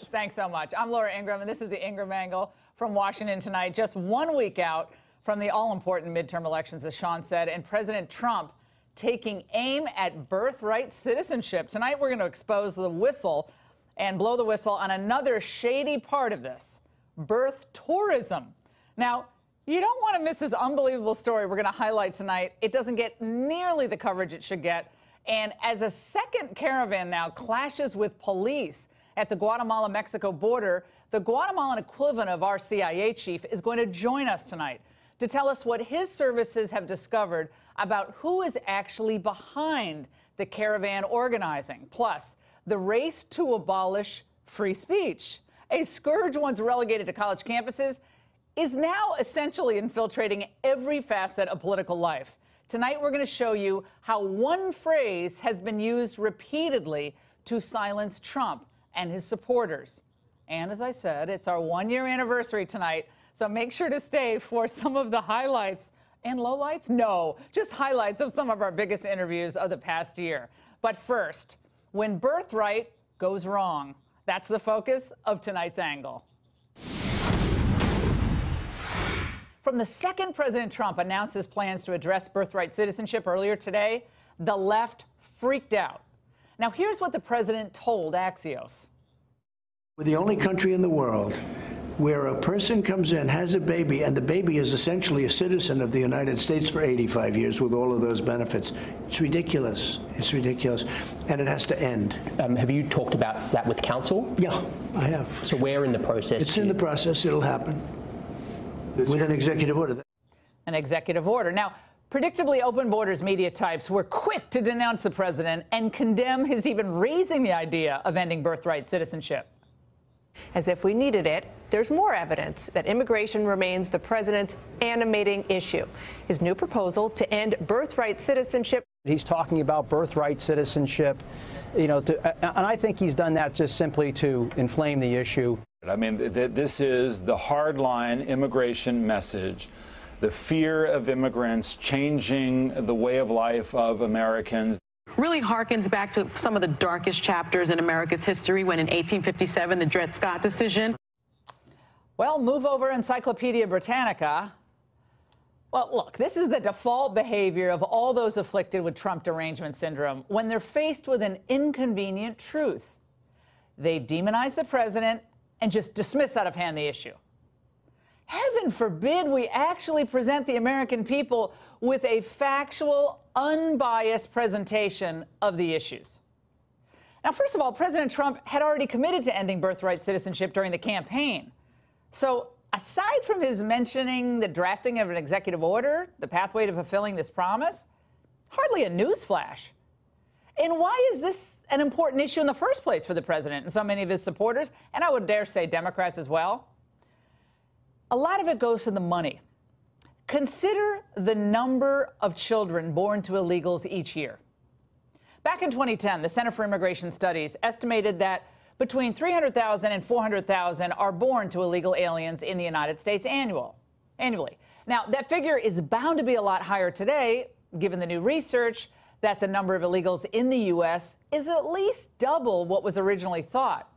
Gonzalez. Thanks so much. I'm Laura Ingraham, and this is the Ingraham Angle from Washington tonight. Just 1 week out from the all-important midterm elections, as Sean said, and President Trump taking aim at birthright citizenship. Tonight, we're going to expose the whistle and blow the whistle on another shady part of this, birth tourism. Now, you don't want to miss this unbelievable story we're going to highlight tonight. It doesn't get nearly the coverage it should get. And as a second caravan now clashes with police at the Guatemala-Mexico border, the Guatemalan equivalent of our CIA chief is going to join us tonight to tell us what his services have discovered about who is actually behind the caravan organizing. Plus, the race to abolish free speech, a scourge once relegated to college campuses, is now essentially infiltrating every facet of political life. Tonight, we're going to show you how one phrase has been used repeatedly to silence Trump and his supporters. And as I said, it's our one-year anniversary tonight, so make sure to stay for some of the highlights and lowlights. No, just highlights of some of our biggest interviews of the past year. But first, when birthright goes wrong, that's the focus of tonight's angle. From the second President Trump announced his plans to address birthright citizenship earlier today, the left freaked out. Now, here's what the president told Axios. We're the only country in the world where a person comes in, has a baby, and the baby is essentially a citizen of the United States for 85 years with all of those benefits. It's ridiculous. It's ridiculous. And it has to end. Have you talked about that with counsel? Yeah, I have. So where in the process? It's in the process. It'll happen. With an executive order. An executive order. Now, predictably, Open Borders media types were quick to denounce the president and condemn his even raising the idea of ending birthright citizenship. As if we needed it, there's more evidence that immigration remains the president's animating issue. His new proposal to end birthright citizenship. He's talking about birthright citizenship, and I think he's done that just simply to inflame the issue. I mean, this is the hardline immigration message, the fear of immigrants changing the way of life of Americans. Really harkens back to some of the darkest chapters in America's history when in 1857, the Dred Scott decision. Well, move over Encyclopedia Britannica. Well, look, this is the default behavior of all those afflicted with Trump derangement syndrome when they're faced with an inconvenient truth. They demonize the president and just dismiss out of hand the issue. Heaven forbid we actually present the American people with a factual, unbiased presentation of the issues. Now, first of all, President Trump had already committed to ending birthright citizenship during the campaign. So aside from his mentioning the drafting of an executive order, the pathway to fulfilling this promise, hardly a newsflash. And why is this an important issue in the first place for the president and so many of his supporters, and I would dare say Democrats as well? A lot of it goes to the money. Consider the number of children born to illegals each year. Back in 2010, the Center for Immigration Studies estimated that between 300,000 and 400,000 are born to illegal aliens in the United States annually. Now, that figure is bound to be a lot higher today, given the new research that the number of illegals in the U.S. is at least double what was originally thought,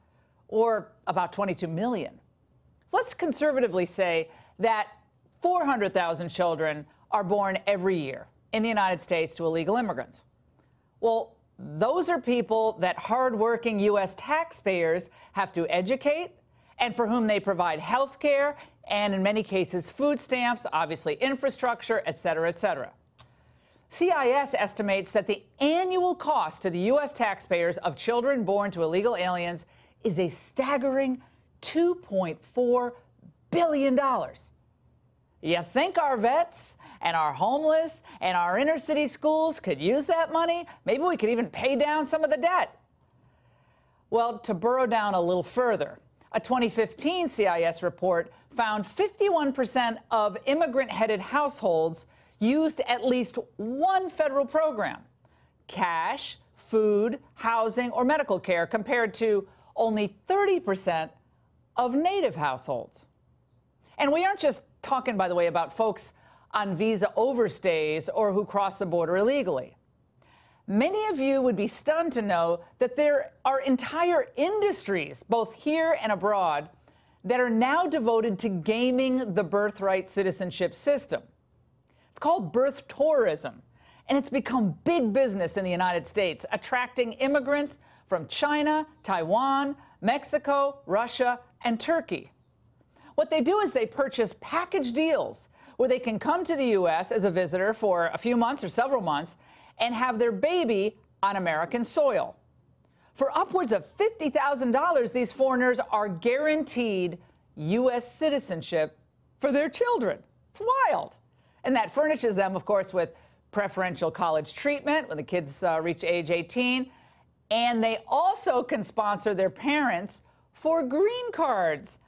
or about 22 million. So let's conservatively say that 400,000 children are born every year in the United States to illegal immigrants. Well, those are people that hardworking U.S. taxpayers have to educate and for whom they provide health care and, in many cases, food stamps, obviously infrastructure, et cetera, et cetera. CIS estimates that the annual cost to the U.S. taxpayers of children born to illegal aliens is a staggering $2.4 billion. You think our vets and our homeless and our inner city schools could use that money? Maybe we could even pay down some of the debt. Well, to burrow down a little further, a 2015 CIS report found 51% of immigrant-headed households used at least one federal program: cash, food, housing, or medical care, compared to only 30% of native households. And we aren't just talking, by the way, about folks on visa overstays or who cross the border illegally. Many of you would be stunned to know that there are entire industries, both here and abroad, that are now devoted to gaming the birthright citizenship system. It's called birth tourism, and it's become big business in the United States, attracting immigrants from China, Taiwan, Mexico, Russia, and Turkey. What they do is they purchase package deals where they can come to the U.S. as a visitor for a few months or several months and have their baby on American soil. For upwards of $50,000, these foreigners are guaranteed U.S. citizenship for their children. It's wild. And that furnishes them, of course, with preferential college treatment when the kids reach age 18. And they also can sponsor their parents for green cards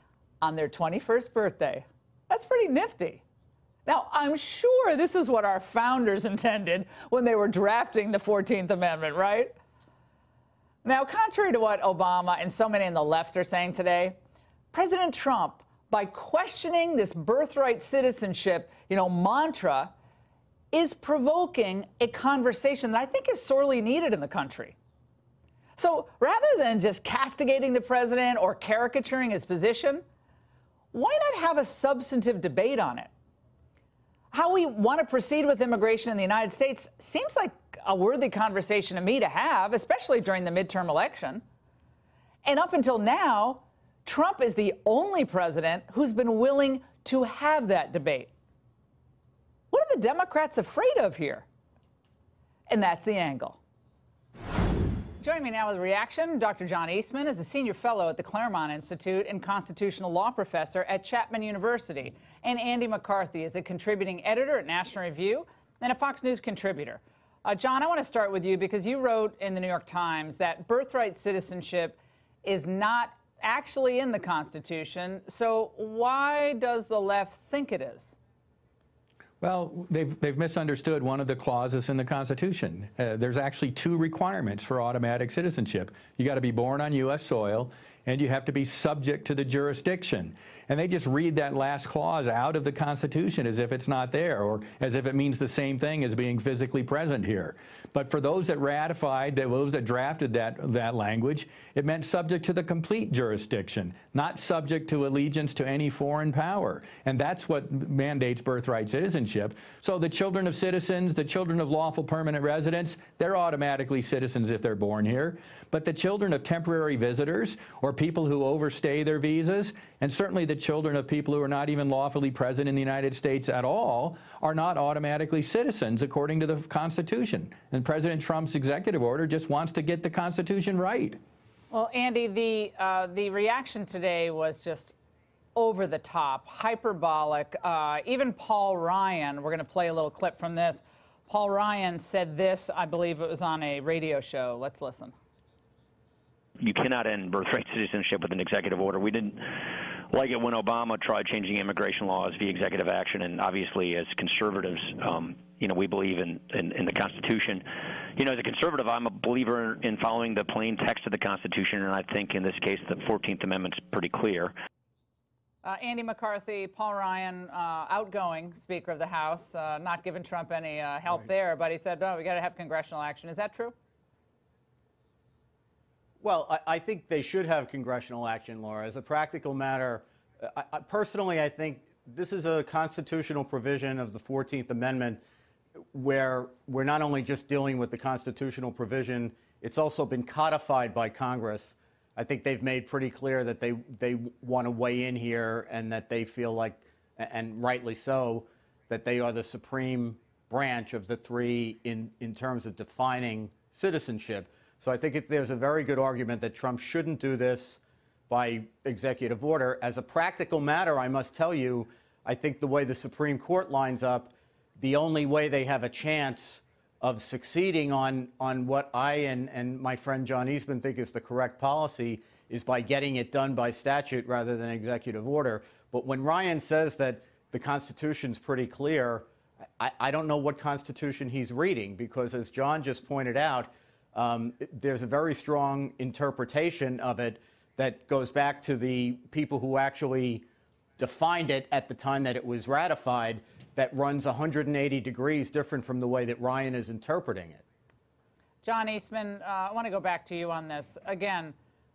on their 21st birthday. That's pretty nifty. Now, I'm sure this is what our founders intended when they were drafting the 14th Amendment, right? Now, contrary to what Obama and so many on the left are saying today, President Trump, by questioning this birthright citizenship, mantra, is provoking a conversation that I think is sorely needed in the country. So rather than just castigating the president or caricaturing his position, why not have a substantive debate on it? How we want to proceed with immigration in the United States seems like a worthy conversation to me to have, especially during the midterm election. And up until now, Trump is the only president who's been willing to have that debate. What are the Democrats afraid of here? And that's the angle. Joining me now with a reaction, Dr. John Eastman is a senior fellow at the Claremont Institute and constitutional law professor at Chapman University. And Andy McCarthy is a contributing editor at National Review and a Fox News contributor. John, I want to start with you because you wrote in the New York Times that birthright citizenship is not actually in the Constitution. So why does the left think it is? Well, they've misunderstood one of the clauses in the Constitution. There's actually two requirements for automatic citizenship. You got to be born on U.S. soil, and you have to be subject to the jurisdiction. And they just read that last clause out of the Constitution as if it's not there, or as if it means the same thing as being physically present here. But for those that ratified, those that drafted that language, it meant subject to the complete jurisdiction, not subject to allegiance to any foreign power. And that's what mandates birthright citizenship. So the children of citizens, the children of lawful permanent residents, they're automatically citizens if they're born here. But the children of temporary visitors or people who overstay their visas, and certainly the children of people who are not even lawfully present in the United States at all, are not automatically citizens according to the Constitution. And President Trump's executive order just wants to get the Constitution right. Well, Andy, the reaction today was just over the top, hyperbolic. Even Paul Ryan, we're going to play a little clip from this. Paul Ryan said this, I believe it was on a radio show. Let's listen. You cannot end birthright citizenship with an executive order. We didn't like it when Obama tried changing immigration laws via executive action, and obviously as conservatives, we believe in the Constitution. As a conservative, I'm a believer in following the plain text of the Constitution, and I think in this case the 14th Amendment's pretty clear. Andy McCarthy, Paul Ryan, outgoing Speaker of the House, not giving Trump any help there, but he said, we got to have congressional action. Is that true? Well, I think they should have congressional action, Laura. As a practical matter, personally, I think this is a constitutional provision of the 14th Amendment where we're not only just dealing with the constitutional provision, it's also been codified by Congress. I think they've made pretty clear that they want to weigh in here and that they feel like, and rightly so, that they are the supreme branch of the three in terms of defining citizenship. So I think there's a very good argument that Trump shouldn't do this by executive order. As a practical matter, I must tell you, I think the way the Supreme Court lines up, the only way they have a chance of succeeding on what I and my friend John Eastman think is the correct policy is by getting it done by statute rather than executive order. But when Ryan says that the Constitution's pretty clear, I don't know what Constitution he's reading, because as John just pointed out, there's a very strong interpretation of it that goes back to the people who actually defined it at the time that it was ratified, that runs 180 degrees different from the way that Ryan is interpreting it. John Eastman, I want to go back to you on this. Again,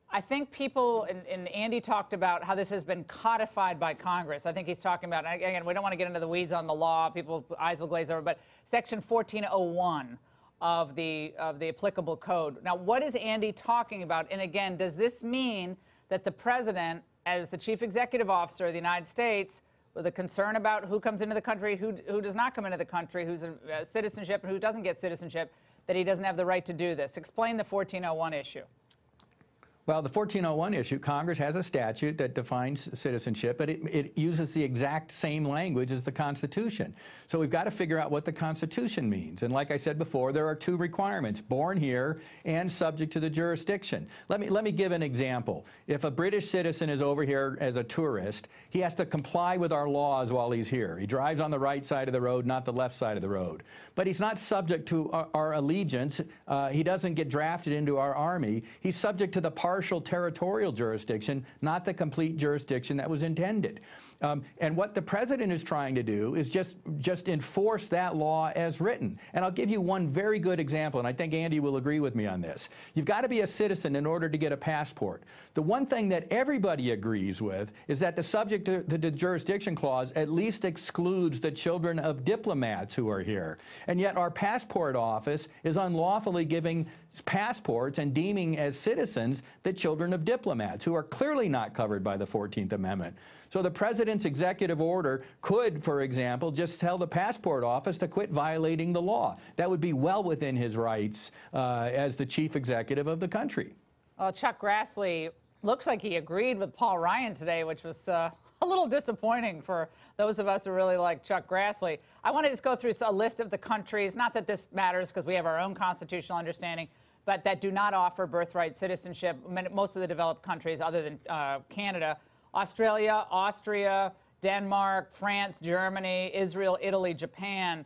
I think people, and Andy talked about how this has been codified by Congress. I think he's talking about, again, we don't want to get into the weeds on the law. People's eyes will glaze over, but Section 1401 of the applicable code. Now, what is Andy talking about? And again, does this mean that the president, as the chief executive officer of the United States, with a concern about who comes into the country, who does not come into the country, who's a citizenship, and who doesn't get citizenship, that he doesn't have the right to do this? Explain the 1401 issue. Well, the 1401 issue, Congress has a statute that defines citizenship, but it uses the exact same language as the Constitution. So we've got to figure out what the Constitution means. And like I said before, there are two requirements: born here and subject to the jurisdiction. Let me give an example. If a British citizen is over here as a tourist, he has to comply with our laws while he's here. He drives on the right side of the road, not the left side of the road. But he's not subject to our allegiance. He doesn't get drafted into our army. He's subject to the partial territorial jurisdiction, not the complete jurisdiction that was intended. And what the president is trying to do is just enforce that law as written. And I'll give you one very good example, and I think Andy will agree with me on this. You've got to be a citizen in order to get a passport. The one thing that everybody agrees with is that the subject to the jurisdiction clause at least excludes the children of diplomats who are here. And yet our passport office is unlawfully giving passports and deeming as citizens the children of diplomats who are clearly not covered by the 14th Amendment. So the president's executive order could, for example, just tell the passport office to quit violating the law. That would be well within his rights as the chief executive of the country. Chuck Grassley looks like he agreed with Paul Ryan today, which was a little disappointing for those of us who really like Chuck Grassley. I want to just go through a list of the countries, not that this matters because we have our own constitutional understanding, but that do not offer birthright citizenship. Most of the developed countries, other than Canada: Australia, Austria, Denmark, France, Germany, Israel, Italy, Japan,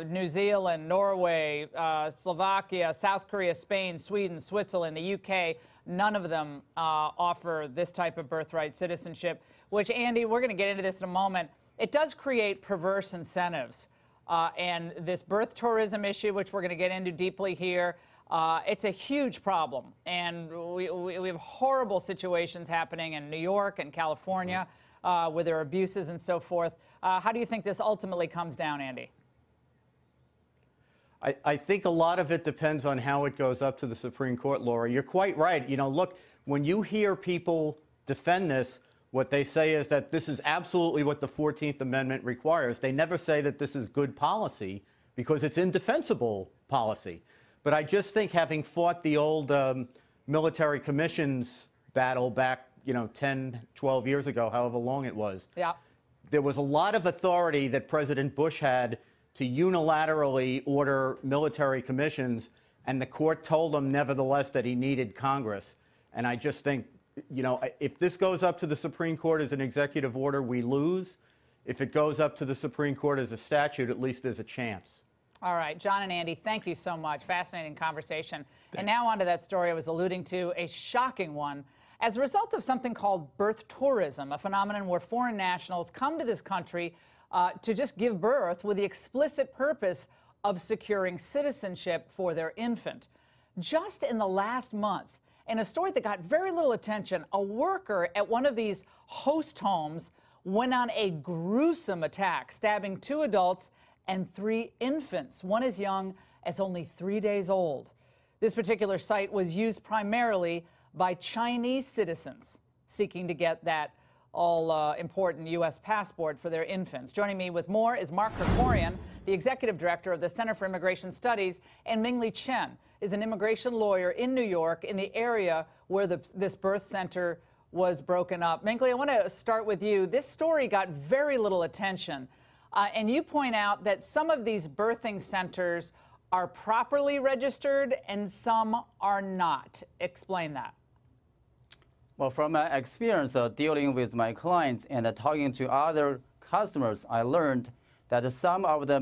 New Zealand, Norway, Slovakia, South Korea, Spain, Sweden, Switzerland, the UK. None of them offer this type of birthright citizenship, which, Andy, we're going to get into this in a moment. It does create perverse incentives. And this birth tourism issue, which we're going to get into deeply here, it's a huge problem. And we have horrible situations happening in New York and California where there are abuses and so forth. How do you think this ultimately comes down, Andy? I think a lot of it depends on how it goes up to the Supreme Court, Laura. You're quite right. You know, look, when you hear people defend this, what they say is that this is absolutely what the 14th Amendment requires. They never say that this is good policy because it's indefensible policy. But I just think, having fought the old military commissions battle back, 10, 12 years ago, however long it was, there was a lot of authority that President Bush had to unilaterally order military commissions, and the court told him, nevertheless, that he needed Congress. And I just think, if this goes up to the Supreme Court as an executive order, we lose. If it goes up to the Supreme Court as a statute, at least there's a chance. All right, John and Andy, thank you so much. Fascinating conversation. And now on to that story I was alluding to, a shocking one. As a result of something called birth tourism, a phenomenon where foreign nationals come to this country to just give birth with the explicit purpose of securing citizenship for their infant. Just in the last month, in a story that got very little attention, a worker at one of these host homes went on a gruesome attack, stabbing 2 adults and 3 infants, one as young as only 3 days old. This particular site was used primarily by Chinese citizens seeking to get that all-important U.S. passport for their infants. Joining me with more is Mark Krikorian, the executive director of the Center for Immigration Studies, and Mingli Chen is an immigration lawyer in New York in the area where this birth center was broken up. Mingli, I want to start with you. This story got very little attention, and you point out that some of these birthing centers are properly registered and some are not. Explain that. Well, from my experience dealing with my clients and talking to other customers, I learned that some of the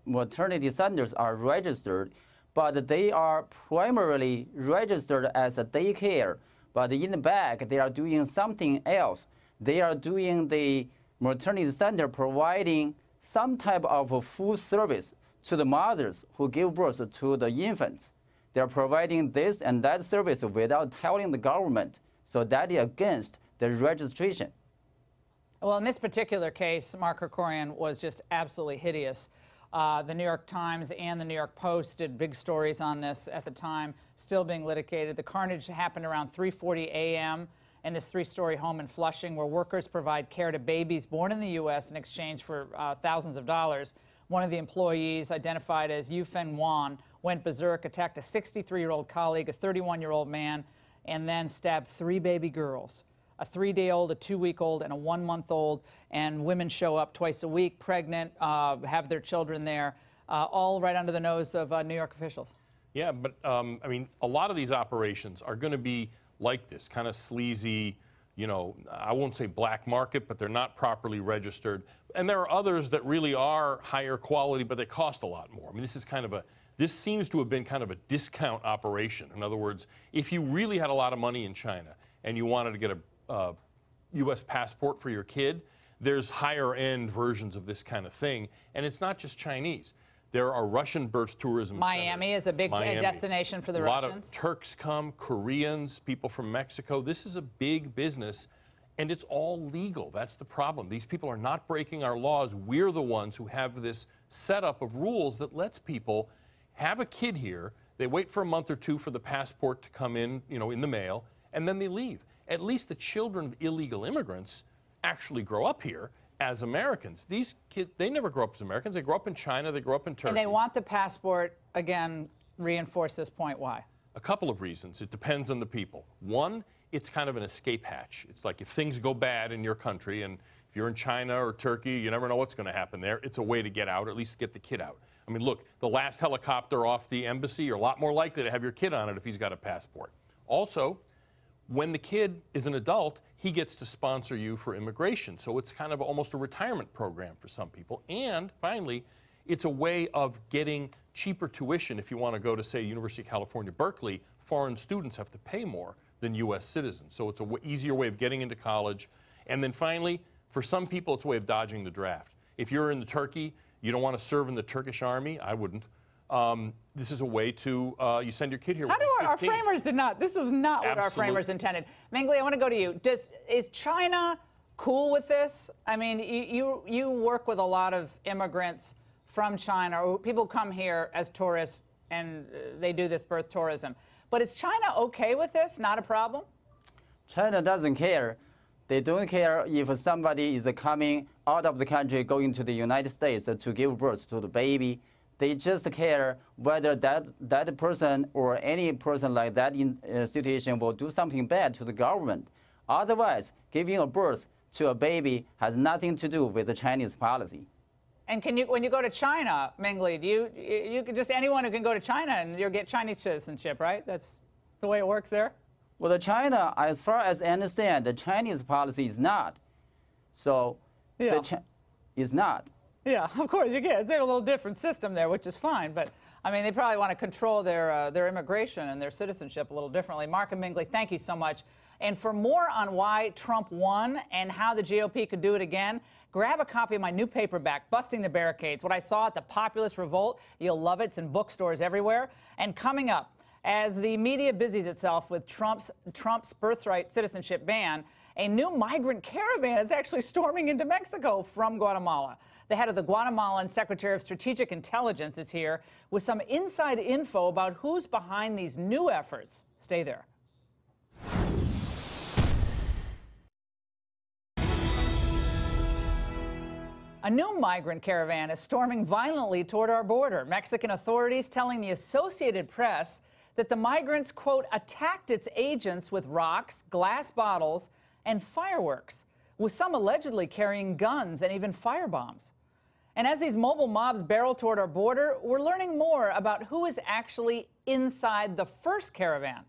maternity centers are registered, but they are primarily registered as a daycare. But in the back, they are doing something else. They are doing the maternity center providing some type of food service to the mothers who give birth to the infants. They're providing this and that service without telling the government, so that is against the registration. Well, in this particular case, Mark Krikorian was just absolutely hideous. The New York Times and the New York Post did big stories on this at the time, still being litigated. The carnage happened around 3:40 a.m. in this three-story home in Flushing, where workers provide care to babies born in the U.S. in exchange for thousands of dollars. One of the employees, identified as Yufeng Wan, went berserk, attacked a 63-year-old colleague, a 31-year-old man, and then stabbed 3 baby girls, a 3-day-old, a 2-week-old, and a 1-month-old. And women show up twice a week, pregnant, have their children there, all right under the nose of New York officials. Yeah, but I mean, a lot of these operations are going to be like this, kind of sleazy, you know, I won't say black market, but they're not properly registered. And there are others that really are higher quality, but they cost a lot more. I mean, this seems to have been kind of a discount operation. In other words, if you really had a lot of money in China and you wanted to get a U.S. passport for your kid, there's higher end versions of this kind of thing. And it's not just Chinese. There are Russian birth tourism Miami centers. Is a big destination for the Russians. A lot of Turks come, Koreans, people from Mexico. This is a big business, and it's all legal. That's the problem. These people are not breaking our laws. We're the ones who have this setup of rules that lets people have a kid here. They wait for a month or two for the passport to come in, you know, in the mail, and then they leave. At least the children of illegal immigrants actually grow up here as Americans. These kids, they never grow up as Americans. They grow up in China. They grow up in Turkey. And they want the passport. Again, reinforce this point. Why? A couple of reasons. It depends on the people. One, it's kind of an escape hatch. It's like if things go bad in your country, and if you're in China or Turkey, you never know what's going to happen there. It's a way to get out, or at least get the kid out. I mean, look, the last helicopter off the embassy, you're a lot more likely to have your kid on it if he's got a passport. Also, when the kid is an adult, he gets to sponsor you for immigration. So it's kind of almost a retirement program for some people. And finally, it's a way of getting cheaper tuition. If you want to go to, say, University of California, Berkeley, foreign students have to pay more than U.S. citizens. So it's an easier way of getting into college. And then finally, for some people, it's a way of dodging the draft. If you're in Turkey, you don't want to serve in the Turkish army. I wouldn't. This is a way to, you send your kid here. How do our framers did not, this was not what our framers intended. Mengli, I want to go to you. Is China cool with this? I mean, you work with a lot of immigrants from China, or people come here as tourists and they do this birth tourism. But is China okay with this? Not a problem? China doesn't care. They don't care if somebody is coming out of the country going to the United States to give birth to the baby. They just care whether that person or any person like that in a situation will do something bad to the government. Otherwise, giving a birth to a baby has nothing to do with the Chinese policy. And can you, when you go to China, Mengli, you can just anyone who can go to China and you'll get Chinese citizenship, right? That's the way it works there? Well, China, as far as I understand, the Chinese policy is not. So, yeah. Is not. Yeah, of course you can. It's a little different system there, which is fine. But I mean, they probably want to control their immigration and their citizenship a little differently. Mark and Mengli, thank you so much. And for more on why Trump won and how the GOP could do it again, grab a copy of my new paperback, Busting the Barricades, What I Saw at the Populist Revolt. You'll love it. It's in bookstores everywhere. And coming up, as the media busies itself with Trump's birthright citizenship ban, a new migrant caravan is actually storming into Mexico from Guatemala. The head of the Guatemalan Secretary of Strategic Intelligence is here with some inside info about who's behind these new efforts. Stay there. A new migrant caravan is storming violently toward our border. Mexican authorities telling the Associated Press that the migrants, quote, attacked its agents with rocks, glass bottles, and fireworks, with some allegedly carrying guns and even firebombs. And as these mobile mobs barrel toward our border, we're learning more about who is actually inside the first caravan.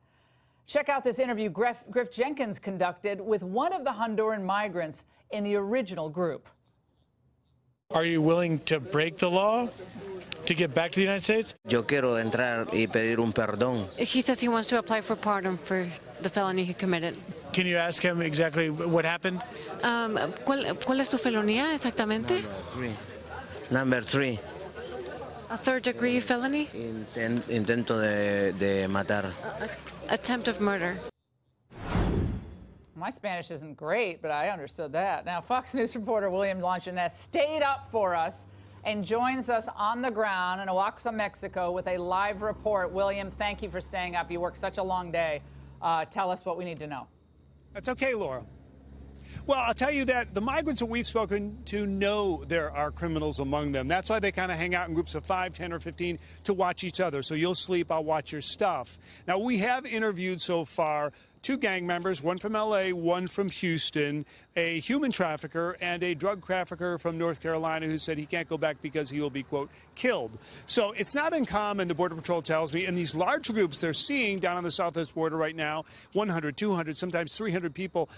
Check out this interview Griff Jenkins conducted with one of the Honduran migrants in the original group. Are you willing to break the law to get back to the United States? Yo quiero entrar y pedir un perdón. He says he wants to apply for pardon for the felony he committed. Can you ask him exactly what happened? ¿Cuál es tu felonía exactamente? Number three. A third-degree felony? Intento de matar. Attempt of murder. My Spanish isn't great, but I understood that. Now, Fox News reporter William Longinus stayed up for us and joins us on the ground in Oaxaca, Mexico, with a live report. William, thank you for staying up. You worked such a long day. Tell us what we need to know. That's okay, Laura. Well, I'll tell you that the migrants that we've spoken to know there are criminals among them. That's why they kind of hang out in groups of 5, 10, or 15 to watch each other. So you'll sleep, I'll watch your stuff. Now, we have interviewed so far 2 gang members, one from L.A., one from Houston, a human trafficker and a drug trafficker from North Carolina who said he can't go back because he will be, quote, killed. So it's not uncommon, the Border Patrol tells me, in these large groups they're seeing down on the southwest border right now, 100, 200, sometimes 300 people,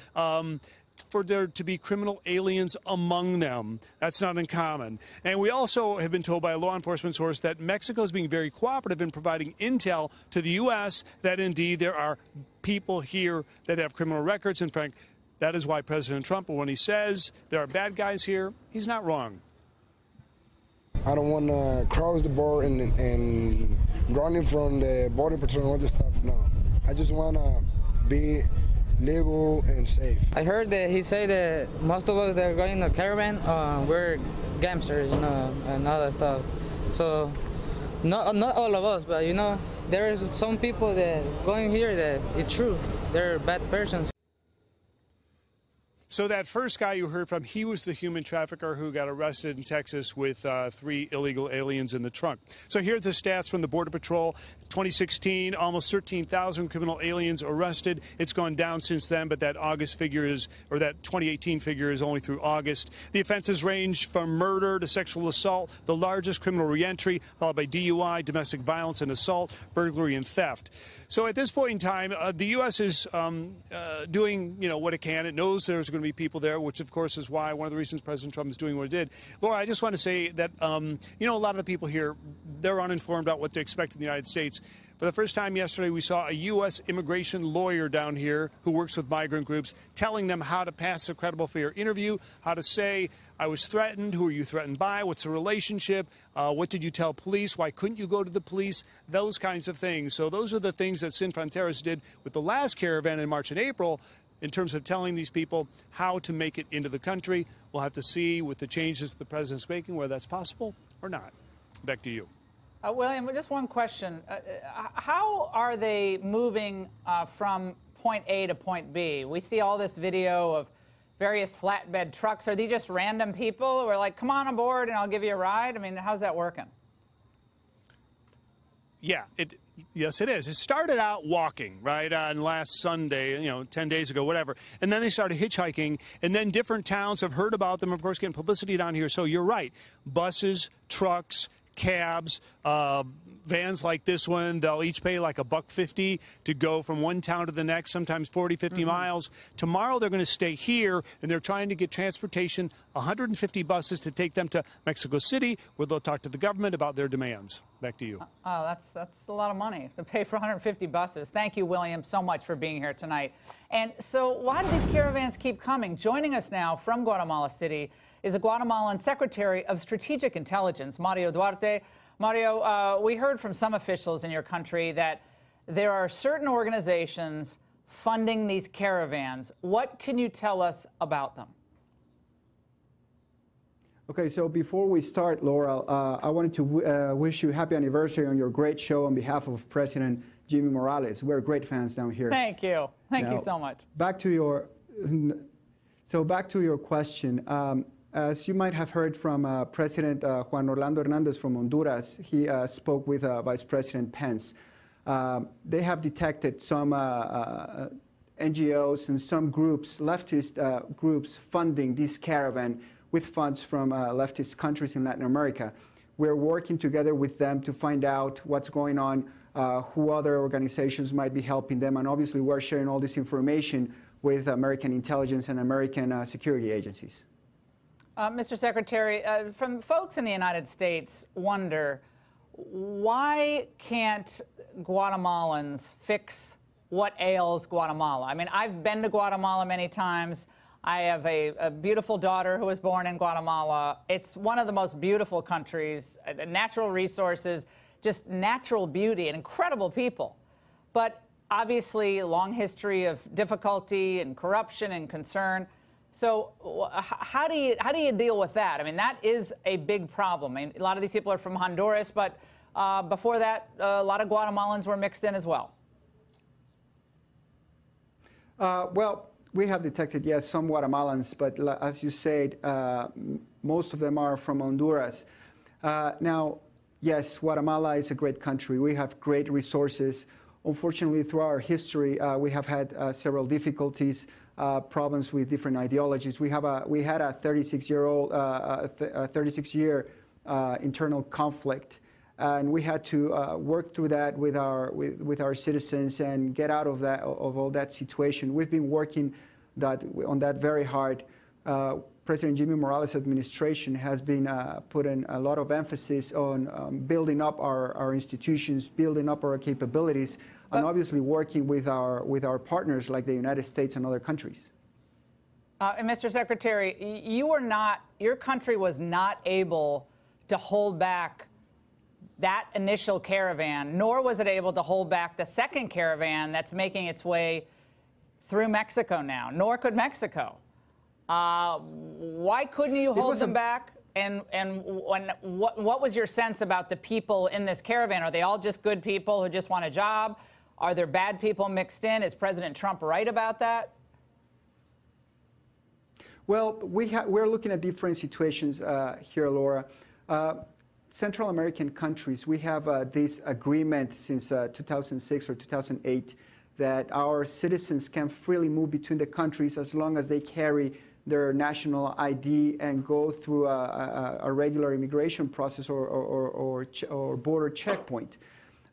for there to be criminal aliens among them. That's not uncommon. And we also have been told by a law enforcement source that Mexico is being very cooperative in providing intel to the U.S. that indeed there are people here that have criminal records. In fact, that is why President Trump, when he says there are bad guys here, he's not wrong. I don't want to cross the border and running from the Border Patrol and all this stuff. No, I just want to be legal and safe. I heard that he said that most of us that are going in a caravan, we're gangsters, you know, and all that stuff. So, not all of us, but you know, there's some people that going here that it's true. They're bad persons. So that first guy you heard from, he was the human trafficker who got arrested in Texas with 3 illegal aliens in the trunk. So here are the stats from the Border Patrol. 2016, almost 13,000 criminal aliens arrested. It's gone down since then, but that August figure is, or that 2018 figure is only through August. The offenses range from murder to sexual assault, the largest criminal reentry, followed by DUI, domestic violence and assault, burglary and theft. So at this point in time, the U.S. is doing, you know, what it can. It knows there's going to be people there, which of course is why one of the reasons President Trump is doing what he did. Laura, I just want to say that, you know, a lot of the people here, they're uninformed about what to expect in the United States. For the first time yesterday, we saw a U.S. immigration lawyer down here who works with migrant groups telling them how to pass a credible fair interview, how to say, I was threatened, who are you threatened by, what's the relationship, what did you tell police, why couldn't you go to the police, those kinds of things. So those are the things that Sin Fronteras did with the last caravan in March and April in terms of telling these people how to make it into the country. We'll have to see with the changes the president's making whether that's possible or not. Back to you. William, just one question. How are they moving from point A to point B? We see all this video of various flatbed trucks. Are they just random people who are like, come on aboard and I'll give you a ride? I mean, how's that working? Yeah, yes, it is. It started out walking, right, on last Sunday, you know, 10 days ago, whatever. And then they started hitchhiking. And then different towns have heard about them, of course, getting publicity down here. So you're right. Buses, trucks, cabs, vans like this one, they'll each pay like $1.50 to go from one town to the next, sometimes 40, 50 miles. Tomorrow they're going to stay here, and they're trying to get transportation, 150 buses to take them to Mexico City, where they'll talk to the government about their demands. Back to you. Oh, that's a lot of money to pay for 150 buses. Thank you, William, so much for being here tonight. And so why do these caravans keep coming? Joining us now from Guatemala City is a Guatemalan Secretary of Strategic Intelligence, Mario Duarte. Mario, we heard from some officials in your country that there are certain organizations funding these caravans. What can you tell us about them? Okay, so before we start, Laura, I wanted to wish you a happy anniversary on your great show on behalf of President Jimmy Morales. We're great fans down here. Thank you. Thank you so much. Back to your question. As you might have heard from President Juan Orlando Hernandez from Honduras, he spoke with Vice President Pence. They have detected some NGOs and some groups, leftist groups, funding this caravan with funds from leftist countries in Latin America. We're working together with them to find out what's going on, who other organizations might be helping them, and obviously we're sharing all this information with American intelligence and American security agencies. Mr. Secretary, from folks in the United States wonder, why can't Guatemalans fix what ails Guatemala? I mean, I've been to Guatemala many times. I have a beautiful daughter who was born in Guatemala. It's one of the most beautiful countries, natural resources, just natural beauty and incredible people. But obviously, a long history of difficulty and corruption and concern. So how do you deal with that? I mean, that is a big problem. I mean, a lot of these people are from Honduras, but before that, a lot of Guatemalans were mixed in as well. Well, we have detected, yes, some Guatemalans, but as you said, most of them are from Honduras. Now, yes, Guatemala is a great country. We have great resources. Unfortunately, through our history, we have had several difficulties, problems with different ideologies. We had a 36-year internal conflict, and we had to work through that with our citizens and get out of all that situation. We've been working on that very hard. President Jimmy Morales' administration has been putting a lot of emphasis on building up our institutions, building up our capabilities, and obviously working with our partners like the United States and other countries. And Mr. Secretary, your country was not able to hold back that initial caravan, nor was it able to hold back the second caravan that's making its way through Mexico now, nor could Mexico. Why couldn't you hold them back? And what was your sense about the people in this caravan? Are they all just good people who just want a job? Are there bad people mixed in? Is President Trump right about that? Well, we're looking at different situations here, Laura. Central American countries, we have this agreement since 2006 or 2008 that our citizens can freely move between the countries as long as they carry their national ID and go through a regular immigration process or border checkpoint.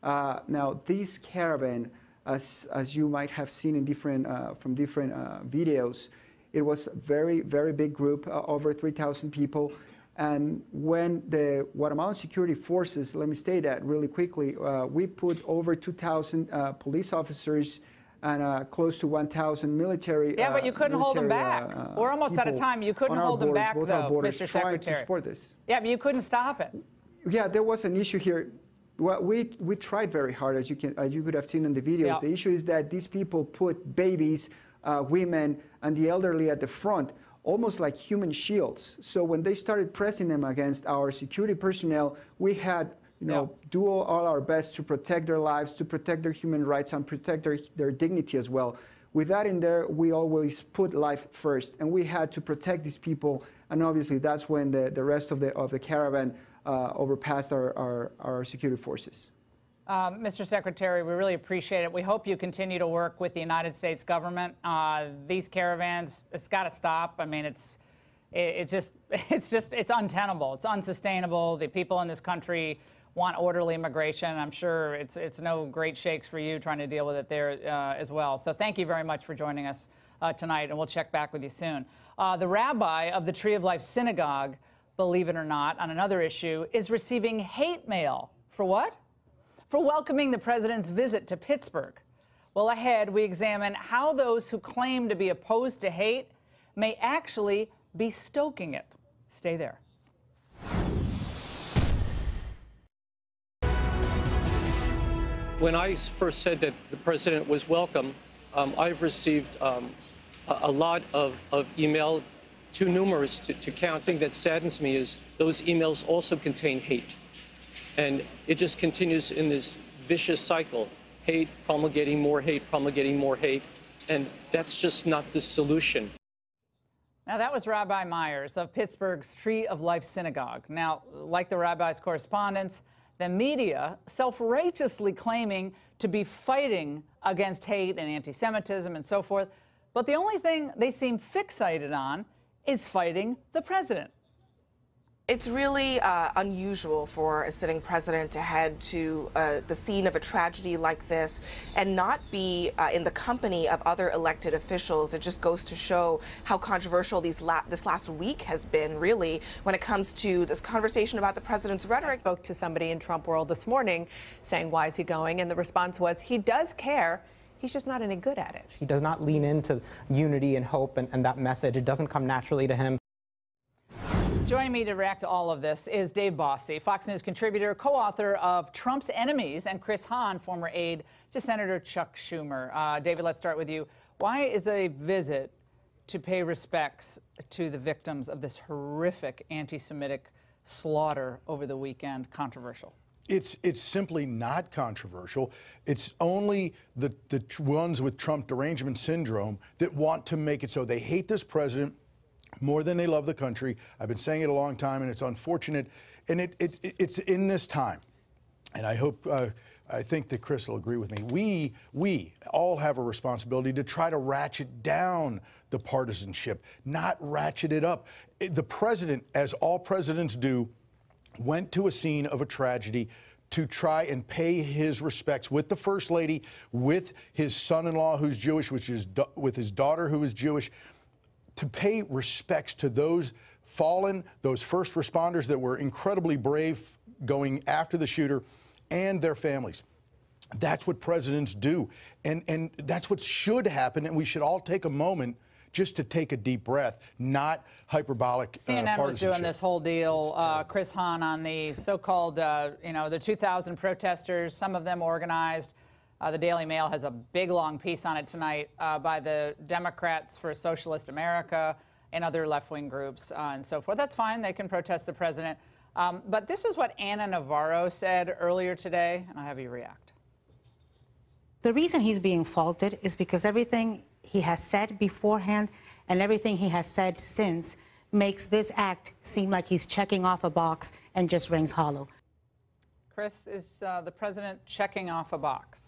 Now, this caravan, as you might have seen in from different videos, it was a very, very big group, over 3,000 people. And when the Guatemalan security forces, let me state that really quickly, we put over 2,000 police officers and close to 1,000 military. Yeah, but you couldn't hold them back. We're almost out of time. You couldn't hold them back, though, Mr. Secretary. To support this. Yeah, but you couldn't stop it. Yeah, there was an issue here. Well, we tried very hard, as you could have seen in the videos. Yeah. The issue is that these people put babies, women, and the elderly at the front, almost like human shields. So when they started pressing them against our security personnel, we had do all our best to protect their lives, to protect their human rights, and protect their dignity as well. With that in there, we always put life first, and we had to protect these people. And obviously, that's when the rest of the caravan overpassed our security forces. Mr. Secretary, we really appreciate it. We hope you continue to work with the United States government. These caravans, it's got to stop. I mean, it's untenable. It's unsustainable. The people in this country want orderly immigration. I'm sure it's no great shakes for you trying to deal with it there as well. So thank you very much for joining us tonight, and we'll check back with you soon. The rabbi of the Tree of Life Synagogue, believe it or not, on another issue, is receiving hate mail. For what? For welcoming the president's visit to Pittsburgh. Well, ahead, we examine how those who claim to be opposed to hate may actually be stoking it. Stay there. When I first said that the president was welcome, I've received a lot of email, too numerous to count. The thing that saddens me is those emails also contain hate. And it just continues in this vicious cycle. Hate, promulgating more hate, promulgating more hate. And that's just not the solution. Now, that was Rabbi Myers of Pittsburgh's Tree of Life Synagogue. Now, like the rabbi's correspondence, the media self-righteously claiming to be fighting against hate and anti-Semitism and so forth. But the only thing they seem fixated on is fighting the president. It's really unusual for a sitting president to head to the scene of a tragedy like this and not be in the company of other elected officials. It just goes to show how controversial this last week has been, really, when it comes to this conversation about the president's rhetoric. I spoke to somebody in Trump world this morning saying, why is he going? And the response was, he does care. he's just not any good at it. He does not lean into unity and hope and that message. It doesn't come naturally to him. Joining me to react to all of this is Dave Bossie, Fox News contributor, co-author of Trump's Enemies, and Chris Hahn, former aide to Senator Chuck Schumer. David, let's start with you. Why is a visit to pay respects to the victims of this horrific anti-Semitic slaughter over the weekend controversial? It's simply not controversial. It's only the ones with Trump derangement syndrome that want to make it so. They hate this president more than they love the country. I've been saying it a long time, and it's unfortunate. And it's in this time. And I hope, I think that Chris will agree with me. We all have a responsibility to try to ratchet down the partisanship, not ratchet it up. The president, as all presidents do, went to a scene of a tragedy to try and pay his respects with the First Lady, with his son-in-law who's Jewish, with his daughter who is Jewish, to pay respects to those fallen, those first responders that were incredibly brave going after the shooter, and their families. That's what presidents do, and that's what should happen, and we should all take a moment just to take a deep breath, not hyperbolic CNN was doing this whole deal, Chris Hahn, on the so-called, the 2,000 protesters, some of them organized. The Daily Mail has a big, long piece on it tonight by the Democrats for Socialist America and other left-wing groups and so forth. That's fine. They can protest the president. But this is what Ana Navarro said earlier today, and I'll have you react. The reason he's being faulted is because everything he has said beforehand and everything he has said since makes this act seem like he's checking off a box and just rings hollow. Chris, is the president checking off a box?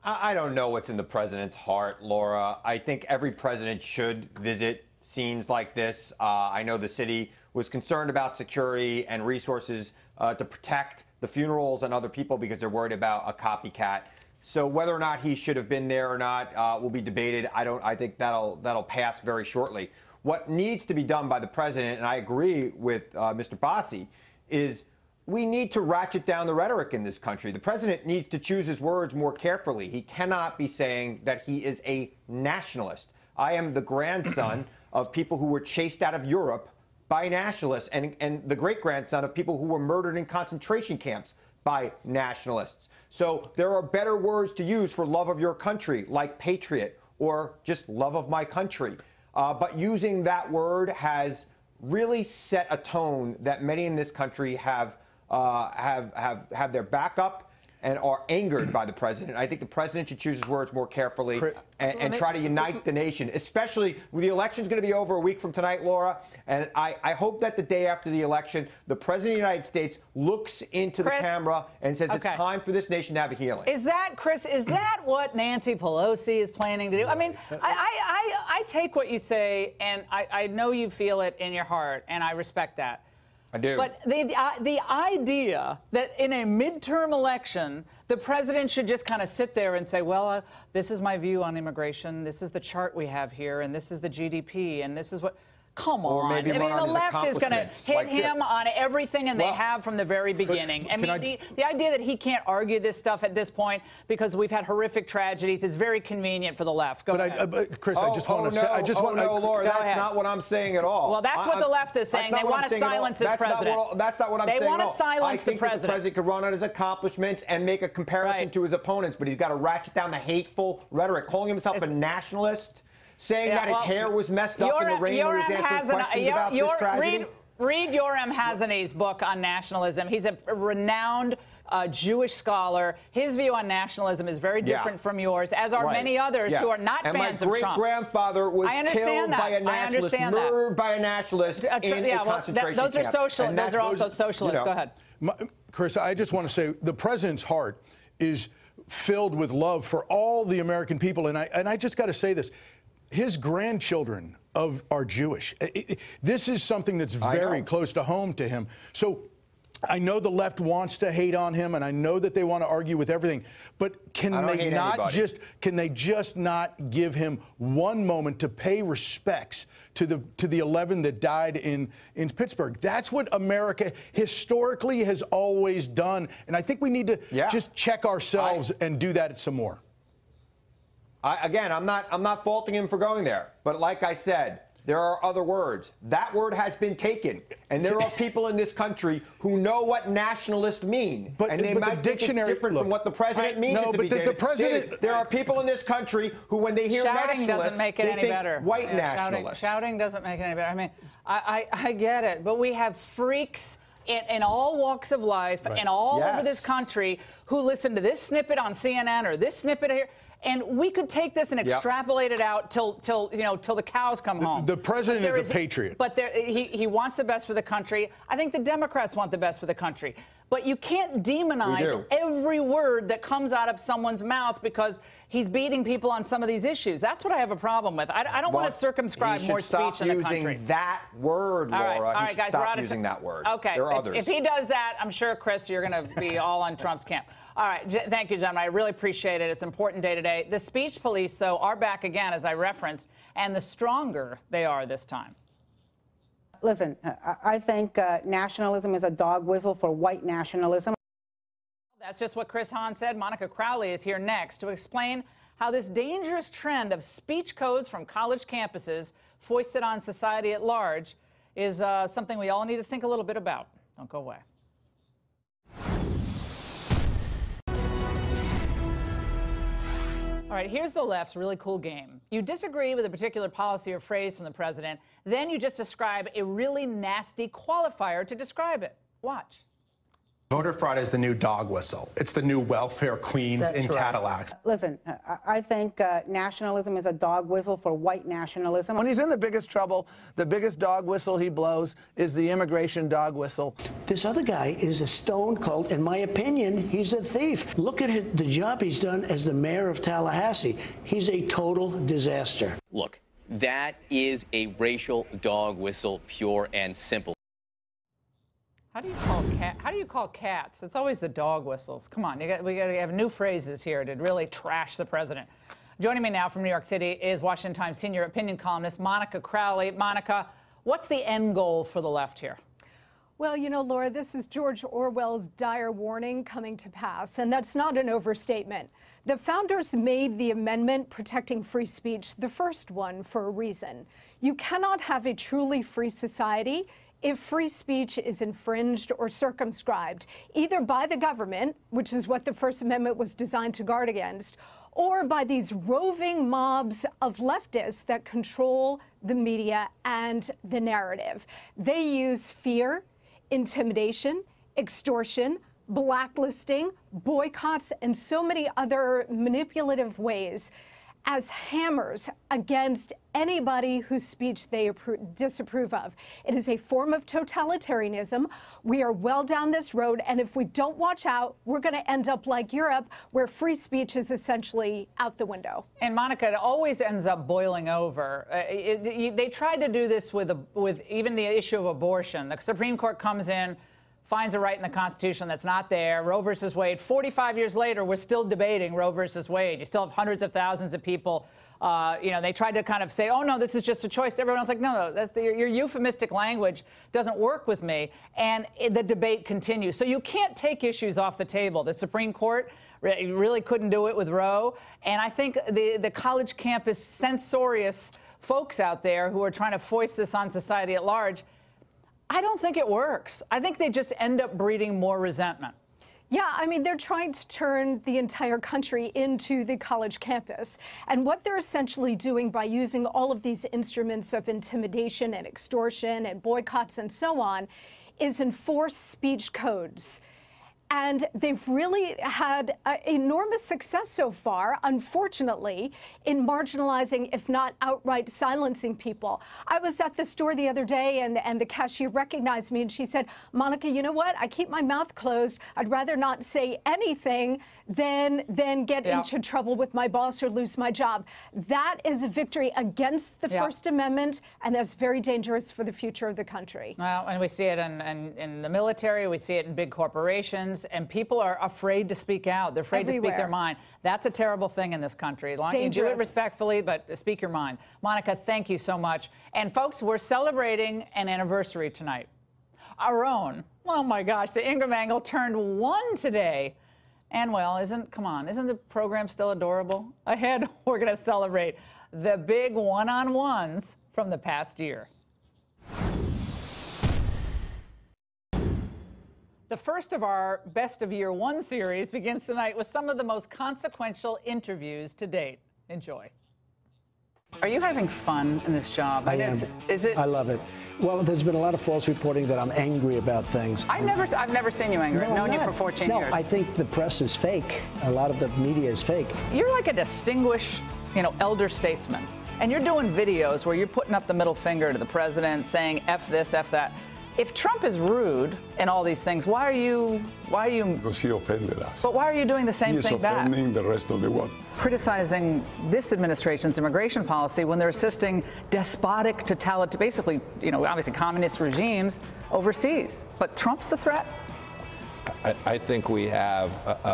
I don't know what's in the president's heart, Laura. I think every president should visit scenes like this. I know the city was concerned about security and resources to protect the funerals and other people because they're worried about a copycat. So whether or not he should have been there or not will be debated. I think that'll pass very shortly. What needs to be done by the president, and I agree with Mr. Bossie, is we need to ratchet down the rhetoric in this country. The president needs to choose his words more carefully. He cannot be saying that he is a nationalist. I am the grandson of people who were chased out of Europe by nationalists and the great-grandson of people who were murdered in concentration camps by nationalists. So there are better words to use for love of your country, like patriot or just love of my country. But using that word has really set a tone that many in this country have their back up and are angered by the president. I think the president should choose his words more carefully and try to unite the nation, especially when the election's going to be over a week from tonight, Laura. And I hope that the day after the election, the president of the United States looks into the camera and says it's time for this nation to have a healing. Is that, Chris, is that what Nancy Pelosi is planning to do? I mean, I take what you say, and I know you feel it in your heart, and I respect that. I do. But the idea that in a midterm election, the president should just kind of sit there and say, well, this is my view on immigration, this is the chart we have here, and this is the GDP, and this is what... Come on. Or maybe I mean, the left is going to hit like him on everything, and they have from the very beginning. I mean, the idea that he can't argue this stuff at this point because we've had horrific tragedies is very convenient for the left. Go ahead. But Chris, I just want to say... No, Laura, that's not what I'm saying at all. Well, that's what the left is saying. They want to silence his president. That's not what I'm saying at all. They want to silence the president. I think the president could run on his accomplishments and make a comparison to his opponents, but he's got to ratchet down the hateful rhetoric, calling himself a nationalist, saying that his hair was messed up in the rain when he was answering questions about this tragedy. Read Yoram Hazany's book on nationalism. He's a renowned Jewish scholar. His view on nationalism is very different from yours, as are many others who are not fans of Trump. And my great-grandfather was killed by a nationalist, murdered by a nationalist in a concentration camp. Those are social. Those are also socialists. Go ahead. Chris, I just want to say the president's heart is filled with love for all the American people, and I just got to say this. His grandchildren are Jewish. This is something that's very close to home to him. So I know the left wants to hate on him, and I know that they want to argue with everything. But can they just not give him one moment to pay respects to the 11 that died in Pittsburgh? That's what America historically has always done, and I think we need to just check ourselves and do that some more. Again, I'm not faulting him for going there. But like I said, there are other words. That word has been taken. And there are people in this country who know what nationalist mean. And they might think it's different from what the president means it to be. The president, there are people in this country who, when they hear shouting nationalists, doesn't make it they any think better. white nationalists. Shouting doesn't make it any better. I mean, I get it. But we have freaks in all walks of life and all over this country who listen to this snippet on CNN or this snippet here. And we could take this and extrapolate it out till the cows come home. The president is a patriot. But he wants the best for the country. I think the Democrats want the best for the country. But you can't demonize every word that comes out of someone's mouth because he's beating people on some of these issues. That's what I have a problem with. I don't want to circumscribe more speech in the country. Stop using that word, Laura. All right, guys, stop using that word. Okay. There are others. If he does that, I'm sure, Chris, you're going to be all on Trump's camp. All right. Thank you, gentlemen. I really appreciate it. It's an important day today. The speech police, though, are back again, as I referenced, and the stronger they are this time. Listen, I think nationalism is a dog whistle for white nationalism. That's just what Chris Hahn said. Monica Crowley is here next to explain how this dangerous trend of speech codes from college campuses foisted on society at large is something we all need to think a little bit about. Don't go away. All right, here's the left's really cool game. You disagree with a particular policy or phrase from the president, then you just describe a really nasty qualifier to describe it. Watch. Voter fraud is the new dog whistle. It's the new welfare queens in Cadillacs. Listen, I think nationalism is a dog whistle for white nationalism. When he's in the biggest trouble, the biggest dog whistle he blows is the immigration dog whistle. This other guy is a stone cold. In my opinion, he's a thief. Look at the job he's done as the mayor of Tallahassee. He's a total disaster. Look, that is a racial dog whistle, pure and simple. How do you call cats? It's always the dog whistles. Come on, we got to have new phrases here to really trash the president. Joining me now from New York City is Washington Times senior opinion columnist Monica Crowley. Monica, what's the end goal for the left here? Well, you know, Laura, this is George Orwell's dire warning coming to pass, and that's not an overstatement. The founders made the amendment protecting free speech the first one for a reason. You cannot have a truly free society if free speech is infringed or circumscribed, either by the government, which is what the First Amendment was designed to guard against, or by these roving mobs of leftists that control the media and the narrative. They use fear, intimidation, extortion, blacklisting, boycotts, and so many other manipulative ways as hammers against anybody whose speech they disapprove of. It is a form of totalitarianism. We are well down this road, and if we don't watch out, we're going to end up like Europe, where free speech is essentially out the window. And Monica, it always ends up boiling over. They tried to do this with even the issue of abortion. The Supreme Court comes in, finds a right in the Constitution that's not there. Roe versus Wade. 45 years later, we're still debating Roe versus Wade. You still have hundreds of thousands of people. They tried to kind of say, oh, no, this is just a choice. Everyone's like, no, that's your euphemistic language doesn't work with me. And the debate continues. So you can't take issues off the table. The Supreme Court really couldn't do it with Roe. And I think the college campus censorious folks out there who are trying to foist this on society at large, I don't think it works. I think they just end up breeding more resentment. Yeah, I mean, they're trying to turn the entire country into the college campus. And what they're essentially doing by using all of these instruments of intimidation and extortion and boycotts and so on is enforce speech codes. And they've really had enormous success so far, unfortunately, in marginalizing, if not outright silencing people. I was at the store the other day, and the cashier recognized me, and she said, Monica, you know what? I keep my mouth closed. I'd rather not say anything than get into trouble with my boss or lose my job. That is a victory against the First Amendment, and that's very dangerous for the future of the country. Well, and we see it in the military. We see it in big corporations. And people are afraid to speak out. They're afraid to speak their mind. That's a terrible thing in this country. You do it respectfully, but speak your mind. Monica, thank you so much. And folks, we're celebrating an anniversary tonight. Our own. Oh my gosh, the Ingraham angle turned 1 today. And well, isn't the program still adorable? Ahead, we're going to celebrate the big one-on-ones from the past year. The first of our Best of Year One series begins tonight with some of the most consequential interviews to date. Enjoy. Are you having fun in this job? I am. Is it? I love it. Well, there's been a lot of false reporting that I'm angry about things. I've never seen you angry. I've known you for 14 years. No, I think the press is fake. A lot of the media is fake. You're like a distinguished, elder statesman. And you're doing videos where you're putting up the middle finger to the president, saying F this, F that. If Trump is rude and all these things, why are you? Because he offended us. But why are you doing the same thing back? He is offending the rest of the world. Criticizing this administration's immigration policy when they're assisting despotic, basically, obviously communist regimes overseas. But Trump's the threat? I think we have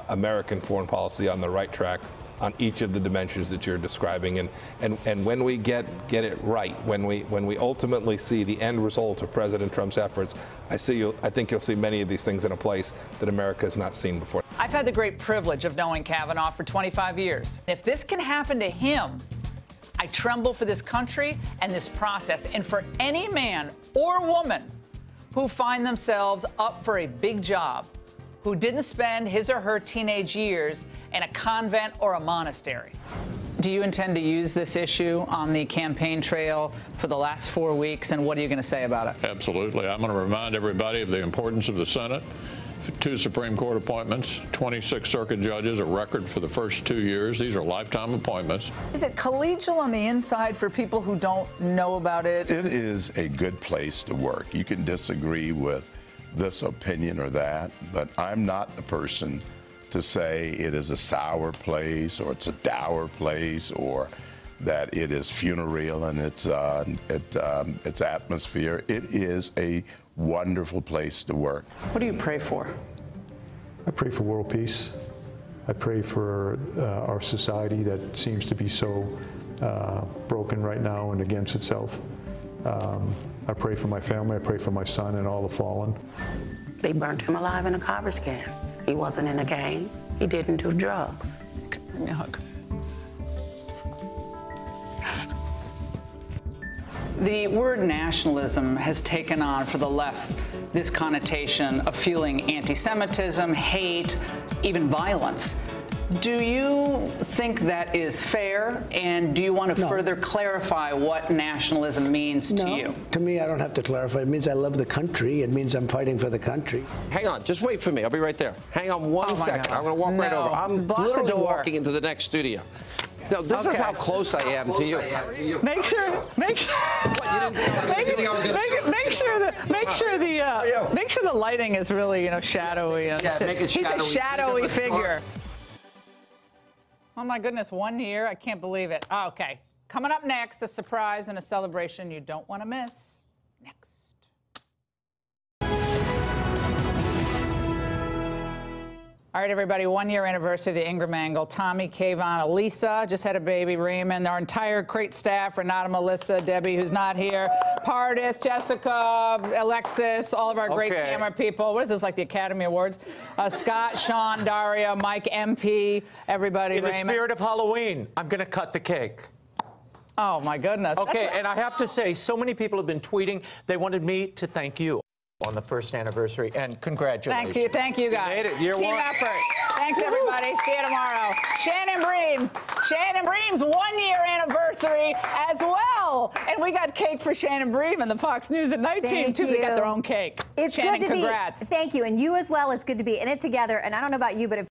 American foreign policy on the right track on each of the dimensions that you're describing, and when we get it right, when we ultimately see the end result of President Trump's efforts, I think you'll see many of these things in a place that America has not seen before. I've had the great privilege of knowing Kavanaugh for 25 years. If this can happen to him, I tremble for this country and this process, and for any man or woman who find themselves up for a big job, who didn't spend his or her teenage years in a convent or a monastery. Do you intend to use this issue on the campaign trail for the last 4 weeks, and what are you going to say about it? Absolutely. I'm going to remind everybody of the importance of the Senate. 2 Supreme Court appointments, 26 circuit judges, a record for the first 2 years. These are lifetime appointments. Is it collegial on the inside for people who don't know about it? It is a good place to work. You can disagree with this opinion or that, but I'm not the person to say it is a sour place or it's a dour place or that it is funereal in its atmosphere. It is a wonderful place to work. What do you pray for? I pray for world peace. I pray for our society that seems to be so broken right now and against itself. I pray for my family. I pray for my son and all the fallen. They burnt him alive in a garbage can. He wasn't in a gang. He didn't do drugs. Give me a hug. The word nationalism has taken on for the left this connotation of fueling anti-Semitism, hate, even violence. Do you think that is fair, and do you want to further clarify what nationalism means to you? To me, I don't have to clarify. It means I love the country. It means I'm fighting for the country. Hang on. Just wait for me. I'll be right there. Hang on one second. I'm going to walk right over. I'm literally walking into the next studio. No, this is how close I am to you. Make sure the lighting is really, shadowy. Yeah, make it shadowy. He's a shadowy figure. Oh my goodness, 1 year? I can't believe it. Oh, okay. Coming up next, a surprise and a celebration you don't want to miss. Next. All right, everybody, 1 year anniversary of the Ingraham angle. Tommy, Kayvon, Elisa just had a baby, Raymond, our entire great staff, Renata, Melissa, Debbie, who's not here, Pardis, Jessica, Alexis, all of our great camera people. What is this, like the Academy Awards? Scott, Sean, Daria, Mike, MP, everybody, Raymond. In the spirit of Halloween, I'm going to cut the cake. Oh, my goodness. Okay, and I have to say, so many people have been tweeting. They wanted me to thank you on the first anniversary, and congratulations. Thank you, guys. You made it. You're Team effort. Thanks, everybody. See you tomorrow. Shannon Bream's 1 year anniversary as well. And we got cake for Shannon Bream and the Fox News at Night team, too. They got their own cake. It's Shannon, good to congrats. Thank you. And you as well. It's good to be in it together. And I don't know about you, but if